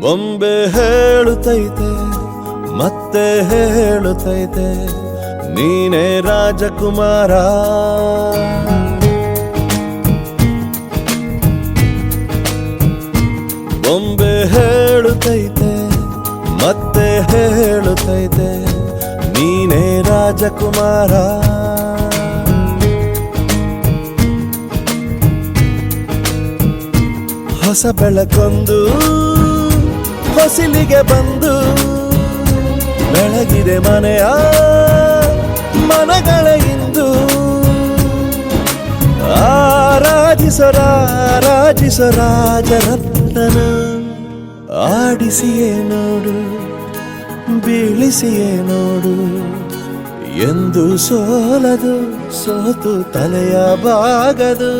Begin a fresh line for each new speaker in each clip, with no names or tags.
ಬೊಂಬೆ ಹೇಳುತ್ತೈತೆ ಮತ್ತೆ ಹೇಳುತ್ತೈತೆ ನೀನೇ ರಾಜಕುಮಾರ. ಬೊಂಬೆ ಹೇಳುತ್ತೈತೆ ಮತ್ತೆ ಹೇಳುತ್ತೈತೆ ನೀನೇ ರಾಜಕುಮಾರ. ಹೊಸ ಬೆಳಕೊಂದು ಹೊಸಿಲಿಗೆ ಬಂದು ಬೆಳಗಿದೆ ಮನೆಯ ಮನಗಳ ಇಂದು. ಆರಾಧಿಸೋ ರಾಜರತ್ನನ ಆಡಿಸಿಯೇ ನೋಡು ಬೀಳಿಸಿಯೇ ನೋಡು ಎಂದು ಸೋಲದು ಸೋತು ತಲೆಯ ಬಾಗದು.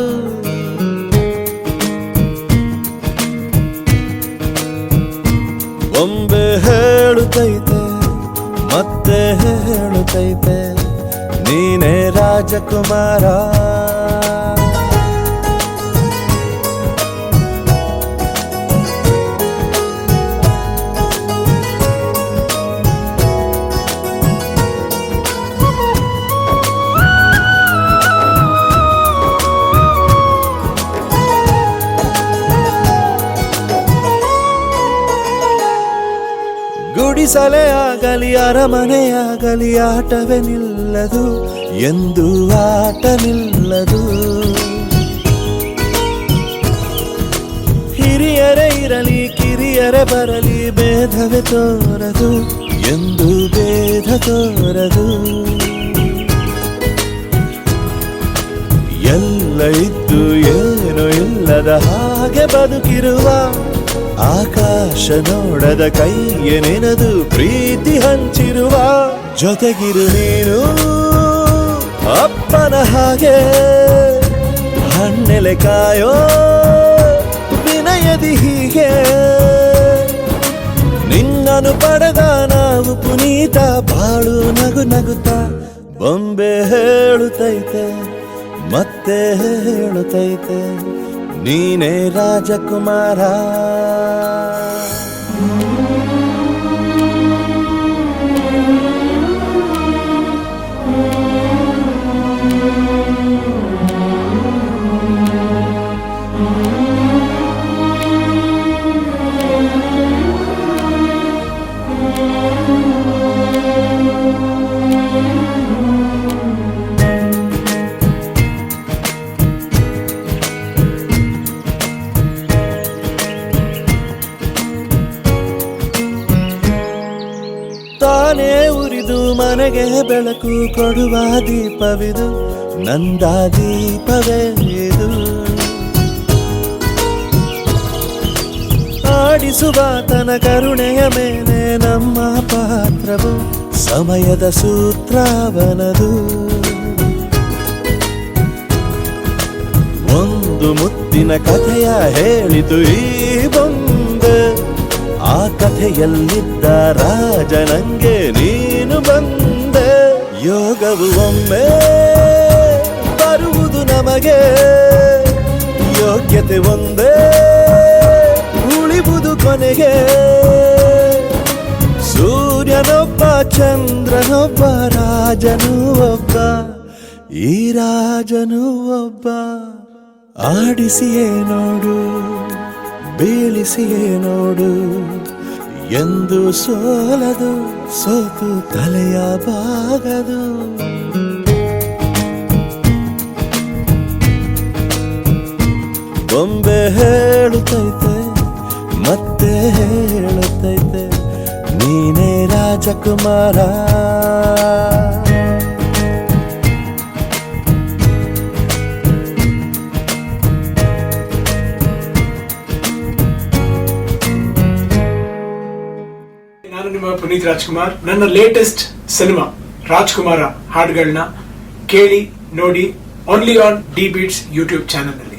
ಬೊಂಬೆ ಹೇಳುತ್ತೈತೆ ಮತ್ತೆ ಹೇಳುತ್ತೈತೆ ನೀನೇ ರಾಜಕುಮಾರ. ಗುಡಿಸಲೇ ಆಗಲಿ ಅರಮನೆಯಾಗಲಿ ಆಟವೇ ನಿಲ್ಲದು ಎಂದು ಆಟ ನಿಲ್ಲದು. ಹಿರಿಯರೇ ಇರಲಿ ಕಿರಿಯರೇ ಬರಲಿ ಭೇದವೇ ತೋರದು ಎಂದು ಭೇದ ತೋರದು. ಎಲ್ಲ ಇದ್ದು ಏನು ಇಲ್ಲದ ಹಾಗೆ ಬದುಕಿರುವ ಆಕಾಶ ನೋಡದ ಕೈಯೇ ನೆನೆದು ಪ್ರೀತಿ ಹಂಚಿರುವ ಜೊತೆಗಿರು ನೀನು ಅಪ್ಪನ ಹಾಗೆ ಹಣ್ಣೆಲೆ ಕಾಯೋ ವಿನಯದಿ ಹೀಗೆ. ನಿನ್ನನ್ನು ಪಡೆದ ನಾವು ಪುನೀತ ಬಾಳು ನಗು ನಗುತ್ತ. ಬೊಂಬೆ ಹೇಳುತ್ತೈತೆ ಮತ್ತೆ ಹೇಳುತ್ತೈತೆ ನೀನೇ ರಾಜಕುಮಾರ. ತಾನೇ ಉರಿದು ಮನೆಗೆ ಬೆಳಕು ಕೊಡುವ ದೀಪವಿದು ನಂದ ದೀಪವೇ ಇದು. ಆಡಿಸುವ ತನ ಕರುಣೆಯ ಮೇಲೆ ನಮ್ಮ ಪಾತ್ರವು ಸಮಯದ ಸೂತ್ರವನದು. ಒಂದು ಮುತ್ತಿನ ಕಥೆಯ ಹೇಳಿತು ಈ ಬೊಂಬೆ. ಆ ಕಥೆಯಲ್ಲಿದ್ದ ರಾಜ ನಂಗೆ ನೀನು ಬಂದೆ. ಯೋಗವು ಒಮ್ಮೆ ಬರುವುದು ನಮಗೆ ಯೋಗ್ಯತೆ ಒಂದೇ ಉಳಿವುದು ಕೊನೆಗೆ. ಸೂರ್ಯನೊಬ್ಬ ಚಂದ್ರನೊಬ್ಬ ರಾಜನೂ ಒಬ್ಬ ಈ ರಾಜನೂ ಒಬ್ಬ. ಆಡಿಸಿಯೇ ನೋಡು ಬೀಳಿಸಿಯೇ ನೋಡು ಎಂದು ಸೋಲದು ಸೋತು ತಲೆಯ ಬಾಗದು. ಬೊಂಬೆ ಹೇಳುತ್ತೈತೆ ಮತ್ತೆ ಹೇಳುತ್ತೈತೆ ನೀನೇ ರಾಜಕುಮಾರ.
ನಾನು ನಿಮ್ಮ ಪುನೀತ್ ರಾಜ್ಕುಮಾರ್. ನನ್ನ ಲೇಟೆಸ್ಟ್ ಸಿನಿಮಾ ರಾಜ್ಕುಮಾರ ಹಾಡುಗಳನ್ನ ಕೇಳಿ ನೋಡಿ only on the beats YouTube channel ನಲ್ಲಿ.